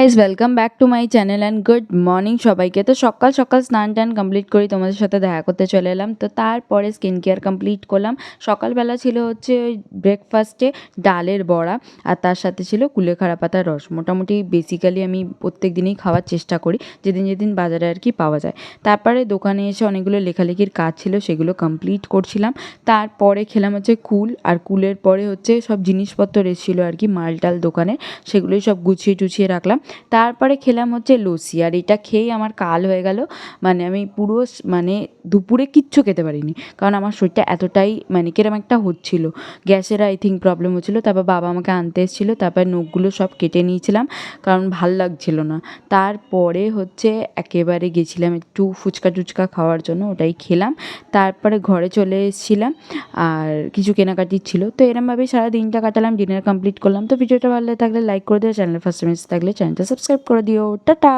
Guys welcome back to my channel and good morning সবাইকে। তো সকাল সকাল স্নান টান কমপ্লিট করি তোমাদের সাথে দেখা করতে চলে এলাম। তো তারপরে স্কিন কেয়ার কমপ্লিট করলাম। সকালবেলা ছিল হচ্ছে ওই ব্রেকফাস্টে ডালের বড়া, আর তার সাথে ছিল কুলেখাড়া পাতার রস। মোটামুটি বেসিক্যালি আমি প্রত্যেক দিনই খাওয়ার চেষ্টা করি, যেদিন যেদিন বাজারে আর কি পাওয়া যায়। তারপরে দোকানে এসে অনেকগুলো লেখালেখির কাজ ছিল, সেগুলো কমপ্লিট করছিলাম। তারপরে খেলাম হচ্ছে কুল, আর কুলের পরে হচ্ছে সব জিনিসপত্র এসেছিলো আর কি মালটাল দোকানে, সেগুলোই সব গুছিয়ে টুছিয়ে রাখলাম। তারপরে খেলাম হচ্ছে লস্যি, আর এটা খেয়েই আমার কাল হয়ে গেল। মানে আমি পুরো মানে দুপুরে কিচ্ছু খেতে পারিনি, কারণ আমার শরীরটা এতটাই মানে কিরম একটা হচ্ছিলো, গ্যাসের আই থিঙ্ক প্রবলেম হচ্ছিলো। তারপর বাবা আমাকে আনতে এসেছিলো, তারপর নখগুলো সব কেটে নিয়েছিলাম, কারণ ভাল লাগছিল না। তারপরে হচ্ছে একেবারে গেছিলাম একটু ফুচকা টুচকা খাওয়ার জন্য, ওটাই খেলাম। তারপরে ঘরে চলে এসেছিলাম, আর কিছু কেনাকাটির ছিল। তো এরমভাবেই সারা দিনটা কাটালাম, ডিনার কমপ্লিট করলাম। তো ভিডিওটা ভালো লাগলে থাকলে লাইক করে দিও, চ্যানেল ফার্স্ট টাইম থাকলে চ্যানেলটা সাবস্ক্রাইব করে দিও। টাটা।